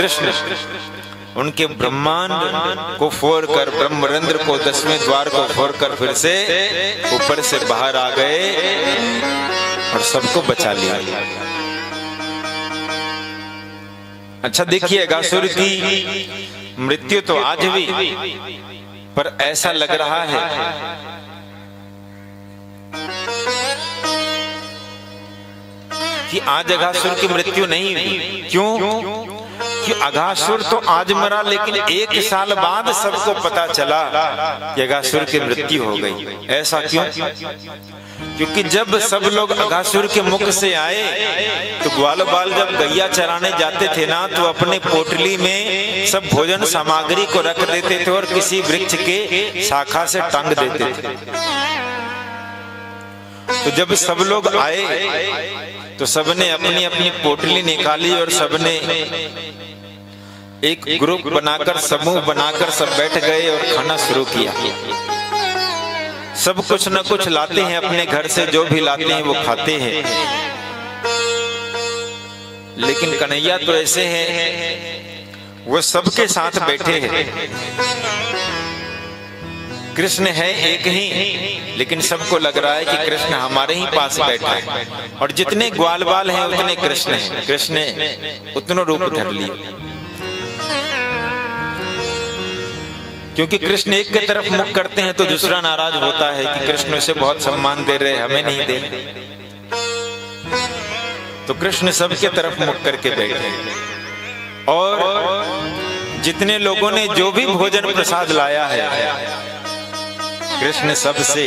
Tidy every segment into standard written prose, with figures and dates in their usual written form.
कृष्ण उनके ब्रह्मांड को फोड़कर, ब्रह्मरंध्र को, 10वें द्वार को फोड़कर फिर से ऊपर से बाहर आ गए और सबको बचा लिया। अच्छा देखिए, अगासुर की मृत्यु तो आज हुई, पर ऐसा लग रहा है कि आज अगासुर की मृत्यु नहीं हुई। क्यों? कि अगासुर तो आज मरा, लेकिन 1 साल बाद सबको पता चला कि अगासुर की मृत्यु हो गई। ऐसा क्यों? क्योंकि जब सब लोग अगासुर के मुख से आए तो ग्वाल बाल जब गैया चराने जाते थे ना, तो अपने पोटली में सब भोजन सामग्री को रख देते थे और किसी वृक्ष के शाखा से टांग देते थे। तो जब सब लोग आए तो सबने अपनी अपनी पोटली निकाली और सबने एक ग्रुप बनाकर, समूह बनाकर सब बैठ गए और खाना शुरू किया। सब कुछ न कुछ लाते हैं अपने घर से, जो भी लाते हैं वो खाते हैं। लेकिन कन्हैया तो ऐसे हैं, वो सबके साथ बैठे हैं। कृष्ण है एक ही, लेकिन सबको लग रहा है कि कृष्ण हमारे ही पास बैठा है। और जितने ग्वाल बाल हैं उतने कृष्ण हैं। कृष्ण ने उतनो रूप धर लिया, क्योंकि कृष्ण एक की तरफ मुख करते हैं तो दूसरा नाराज होता है कि कृष्ण उसे बहुत सम्मान दे रहे, हमें नहीं दे रहे। तो कृष्ण सबके तरफ मुख करके बैठे और जितने लोगों ने जो भी भोजन प्रसाद लाया है, कृष्ण सबसे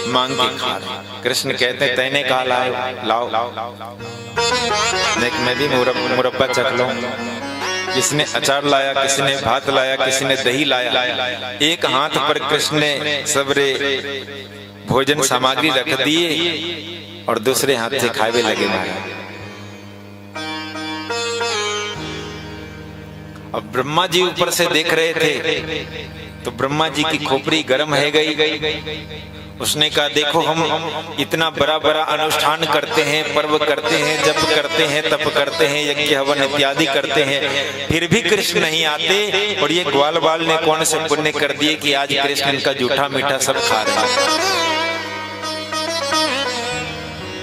मांग के खा रहे। कृष्ण कहते हैं, तैने कहा लाओ, देख मैं भी मुरब्बा चख लूं। किसी ने अचार लाया, किसी ने भात लाया, किसी ने दही लाया। एक हाथ पर कृष्ण ने सबरे भोजन सामग्री रख दिए और दूसरे हाथ से खावे लगे महाराज। अब ब्रह्मा जी ऊपर से देख रहे थे तो ब्रह्मा जी की खोपड़ी गर्म है गई। उसने कहा, देखो हम इतना बड़ा बड़ा अनुष्ठान करते हैं, पर्व करते हैं, जप करते हैं, तप करते हैं, यज्ञ हवन इत्यादि करते हैं, फिर भी कृष्ण नहीं आते। और ये ग्वाल बाल ने कौन से पुण्य कर दिए कि आज कृष्ण इनका जूठा मीठा सब खा रहे हैं।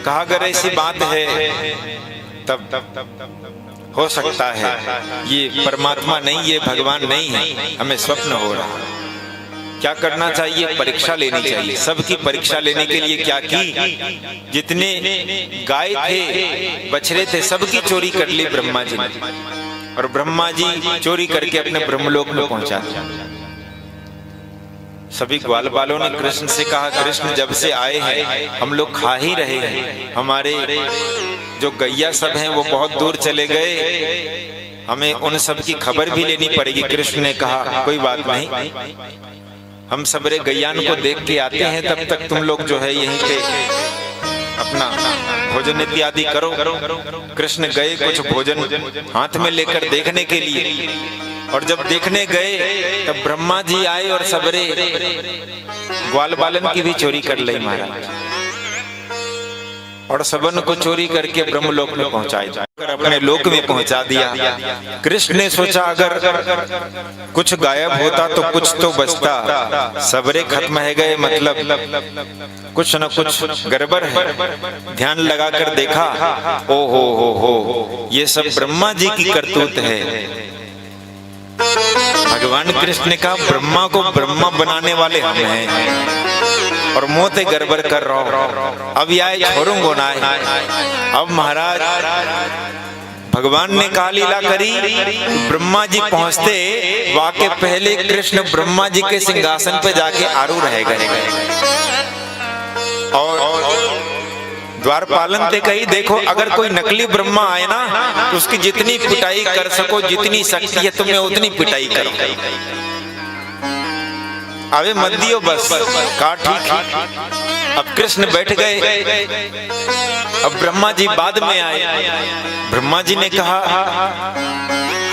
कहा अगर ऐसी बात है तब हो सकता है ये परमात्मा नहीं, ये भगवान नहीं है, हमें स्वप्न हो रहा है। क्या करना चाहिए? परीक्षा लेनी चाहिए। सबकी परीक्षा लेने के लिए क्या की, जितने गाय थे, बछड़े थे, सबकी चोरी कर ली ब्रह्मा जी ने। और ब्रह्मा जी चोरी करके अपने ब्रह्मलोक में पहुंचा दिया। सभी ग्वाल बालों ने कृष्ण से कहा, कृष्ण जब से आए हैं हम लोग खा ही रहे हैं, हमारे जो गैया सब हैं वो बहुत दूर चले गए, हमें उन सब की खबर भी लेनी पड़ेगी। कृष्ण ने कहा, कोई बात नहीं, हम सबरे गैयान को देख के आते हैं, तब तक तुम लोग जो है यहीं पे अपना भोजन इत्यादि करो। कृष्ण गए कुछ भोजन हाथ में लेकर देखने के लिए, और जब देखने गए तब ब्रह्मा जी आए और सबरे ग्वाल बालन की भी चोरी कर ली महाराज, और सबन को चोरी करके ब्रह्मलोक में पहुंचाए, अपने लोक में पहुंचा दिया। कृष्ण ने सोचा अगर कुछ गायब होता तो कुछ तो बचता, सबरे खत्म है गए, मतलब कुछ न कुछ गड़बड़ है। ध्यान लगाकर देखा, ओ हो, ये सब ब्रह्मा जी की करतूत है। भगवान कृष्ण ने कहा, ब्रह्मा को ब्रह्मा बनाने वाले हम हैं और मोते गड़बड़ कर रहा हूं, अब यह छोड़ूंगा ना। अब महाराज भगवान ने कहा लीला करी, ब्रह्मा जी पहुंचते वाके पहले कृष्ण ब्रह्मा जी के सिंहासन पे जाके आरूढ़ रह गए। और द्वारपालन ने कही, देखो अगर कोई नकली ब्रह्मा आए ना तो उसकी जितनी पिटाई कर सको, जितनी शक्ति है तुम्हें उतनी पिटाई करो, अबे मत दियो बस। कहा ठीक। अब कृष्ण बैठ गए, अब ब्रह्मा जी बाद में आए। ब्रह्मा जी ने कहा,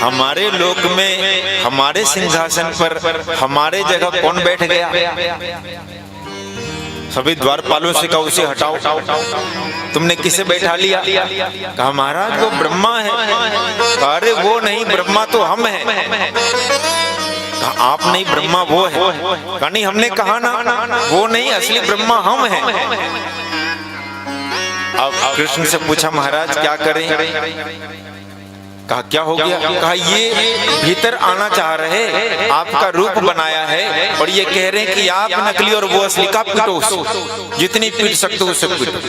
हमारे लोक में हमारे सिंहासन पर हमारे जगह कौन बैठ गया? सभी द्वारपालों से कहा उसे हटाओ, तुमने किसे बैठा लिया? कहा महाराज वो ब्रह्मा है। अरे वो नहीं, ब्रह्मा तो हम हैं। कहा आप नहीं, ब्रह्मा वो है। कहा नहीं, हमने कहा ना वो नहीं, असली ब्रह्मा हम हैं। अब कृष्ण से पूछा महाराज क्या करें? कहा क्या हो गया? कहा ये भीतर आना चाह रहे, आपका रूप बनाया है और ये कह रहे हैं कि आप नकली और वो असली। का पीटो उसको, जितनी पीट सकते हो उससे पीटो।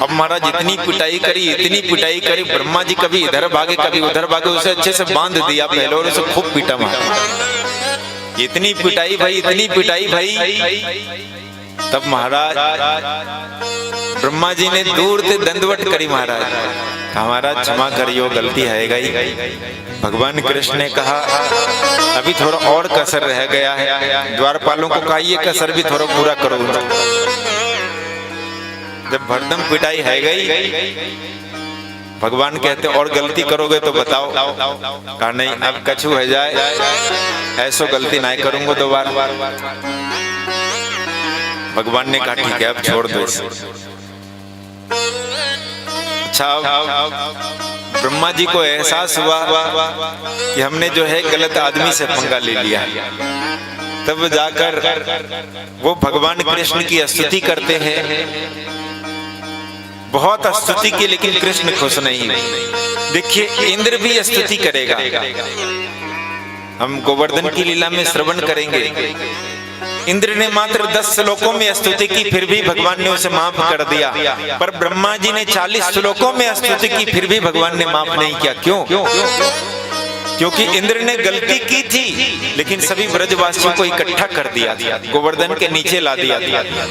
अब महाराज इतनी पिटाई करी, इतनी पिटाई करी, ब्रह्मा जी कभी इधर भागे कभी उधर भागे, उसे अच्छे से बांध दिया पहले और उसे खूब पीटा महाराज। इतनी पिटाई भाई, इतनी पिटाई भाई। तब महाराज ब्रह्मा जी ने दूर से दंडवत करी महाराज। महाराज क्षमा करियो, गलती है गई। भगवान कृष्ण ने कहा अभी थोड़ा और कसर रह गया है। द्वारपालों को कहा ये कसर भी थोड़ा पूरा करो। जब भरदम पिटाई है गई, भगवान कहते और गलती करोगे तो बताओ। कहा नहीं, अब कछु है जाए, ऐसो गलती नहीं करूंगा दोबारा। भगवान ने कहा ठीक है अब छोड़ दो। अच्छा, ब्रह्मा जी को एहसास हुआ कि हमने जो है गलत आदमी से पंगा ले लिया। तब जाकर वो भगवान कृष्ण की स्तुति करते हैं, बहुत स्तुति की, लेकिन कृष्ण खुश नहीं। देखिए इंद्र भी स्तुति करेगा। हम गोवर्धन की लीला में श्रवण करेंगे। इंद्र ने मात्र 10 श्लोकों में स्तुति की, फिर भी भगवान ने उसे माफ कर दिया। पर ब्रह्मा जी ने 40 श्लोकों में स्तुति की, फिर भी भगवान ने माफ नहीं किया। क्यों? क्योंकि इंद्र ने गलती की थी, लेकिन सभी ब्रजवासियों को इकट्ठा कर दिया, गोवर्धन के नीचे ला दिया।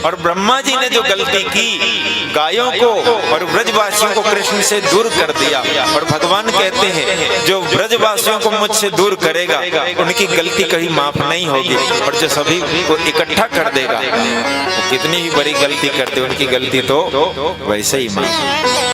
और ब्रह्मा जी ने जो गलती की, गायों को और ब्रजवासियों को कृष्ण से दूर कर दिया। और भगवान कहते हैं जो ब्रजवासियों को मुझसे दूर करेगा उनकी गलती कहीं माफ नहीं होगी, और जो सभी को इकट्ठा कर देगा वो कितनी ही बड़ी गलती करते उनकी गलती तो वैसे ही माफ।